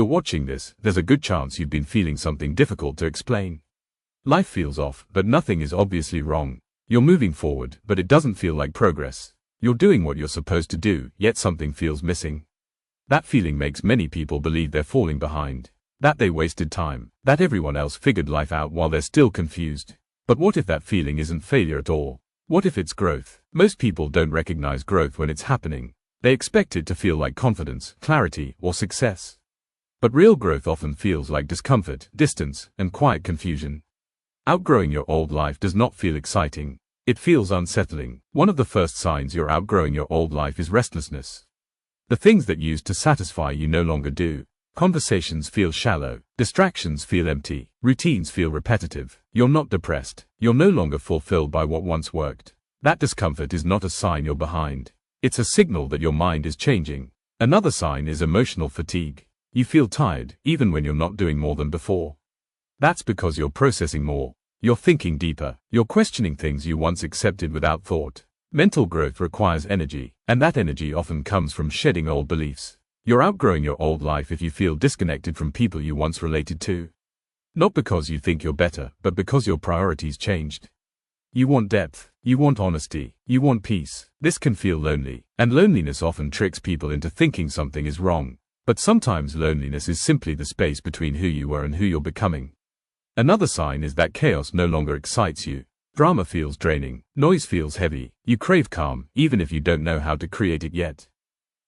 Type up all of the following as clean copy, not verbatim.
You're watching this, there's a good chance you've been feeling something difficult to explain. Life feels off, but nothing is obviously wrong. You're moving forward, but it doesn't feel like progress. You're doing what you're supposed to do, yet something feels missing. That feeling makes many people believe they're falling behind, that they wasted time, that everyone else figured life out while they're still confused. But what if that feeling isn't failure at all? What if it's growth? Most people don't recognize growth when it's happening. They expect it to feel like confidence, clarity, or success. But real growth often feels like discomfort, distance, and quiet confusion. Outgrowing your old life does not feel exciting. It feels unsettling. One of the first signs you're outgrowing your old life is restlessness. The things that used to satisfy you no longer do. Conversations feel shallow, distractions feel empty, routines feel repetitive. You're not depressed. You're no longer fulfilled by what once worked. That discomfort is not a sign you're behind. It's a signal that your mind is changing. Another sign is emotional fatigue. You feel tired, even when you're not doing more than before. That's because you're processing more. You're thinking deeper. You're questioning things you once accepted without thought. Mental growth requires energy, and that energy often comes from shedding old beliefs. You're outgrowing your old life if you feel disconnected from people you once related to. Not because you think you're better, but because your priorities changed. You want depth. You want honesty. You want peace. This can feel lonely, and loneliness often tricks people into thinking something is wrong. But sometimes loneliness is simply the space between who you were and who you're becoming. Another sign is that chaos no longer excites you. Drama feels draining. Noise feels heavy. You crave calm, even if you don't know how to create it yet.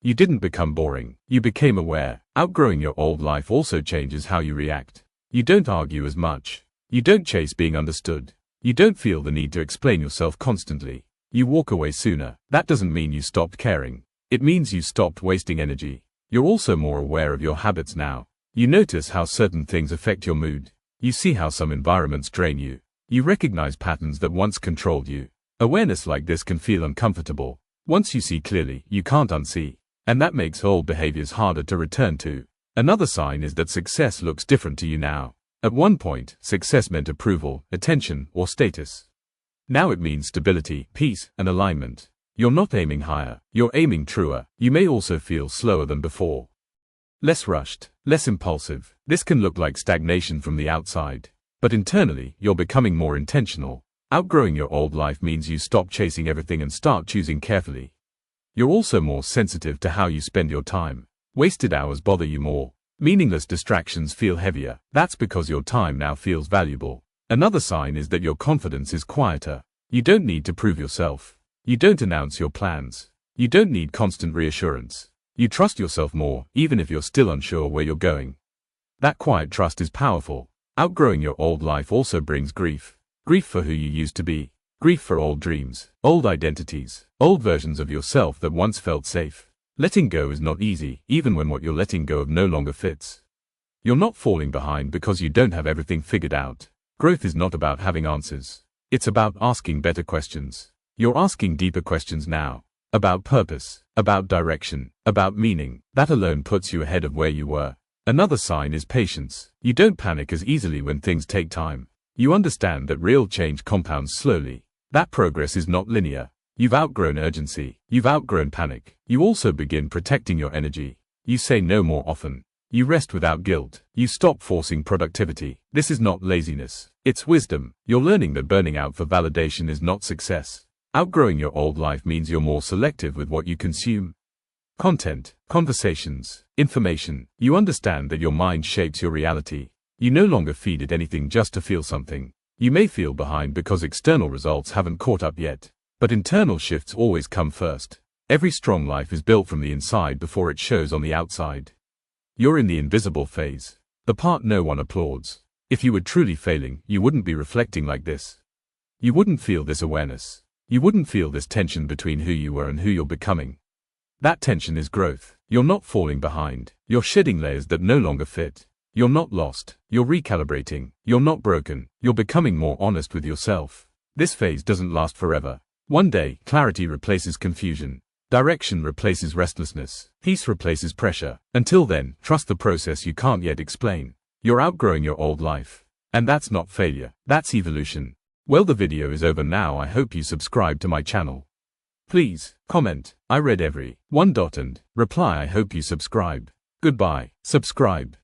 You didn't become boring. You became aware. Outgrowing your old life also changes how you react. You don't argue as much. You don't chase being understood. You don't feel the need to explain yourself constantly. You walk away sooner. That doesn't mean you stopped caring. It means you stopped wasting energy. You're also more aware of your habits now. You notice how certain things affect your mood. You see how some environments drain you. You recognize patterns that once controlled you. Awareness like this can feel uncomfortable. Once you see clearly, you can't unsee. And that makes old behaviors harder to return to. Another sign is that success looks different to you now. At one point, success meant approval, attention, or status. Now it means stability, peace, and alignment. You're not aiming higher. You're aiming truer. You may also feel slower than before. Less rushed, less impulsive. This can look like stagnation from the outside. But internally, you're becoming more intentional. Outgrowing your old life means you stop chasing everything and start choosing carefully. You're also more sensitive to how you spend your time. Wasted hours bother you more. Meaningless distractions feel heavier. That's because your time now feels valuable. Another sign is that your confidence is quieter. You don't need to prove yourself. You don't announce your plans. You don't need constant reassurance. You trust yourself more, even if you're still unsure where you're going. That quiet trust is powerful. Outgrowing your old life also brings grief. Grief for who you used to be. Grief for old dreams, old identities, old versions of yourself that once felt safe. Letting go is not easy, even when what you're letting go of no longer fits. You're not falling behind because you don't have everything figured out. Growth is not about having answers. It's about asking better questions. You're asking deeper questions now. About purpose, about direction, about meaning. That alone puts you ahead of where you were. Another sign is patience. You don't panic as easily when things take time. You understand that real change compounds slowly. That progress is not linear. You've outgrown urgency. You've outgrown panic. You also begin protecting your energy. You say no more often. You rest without guilt. You stop forcing productivity. This is not laziness. It's wisdom. You're learning that burning out for validation is not success. Outgrowing your old life means you're more selective with what you consume. Content, conversations, information. You understand that your mind shapes your reality. You no longer feed it anything just to feel something. You may feel behind because external results haven't caught up yet. But internal shifts always come first. Every strong life is built from the inside before it shows on the outside. You're in the invisible phase. The part no one applauds. If you were truly failing, you wouldn't be reflecting like this. You wouldn't feel this awareness. You wouldn't feel this tension between who you were and who you're becoming. That tension is growth. You're not falling behind. You're shedding layers that no longer fit. You're not lost. You're recalibrating. You're not broken. You're becoming more honest with yourself. This phase doesn't last forever. One day, clarity replaces confusion. Direction replaces restlessness. Peace replaces pressure. Until then, trust the process you can't yet explain. You're outgrowing your old life. And that's not failure. That's evolution. Well, the video is over now. I hope you subscribe to my channel. Please, comment, I read every one dot and reply I hope you subscribe. Goodbye, subscribe.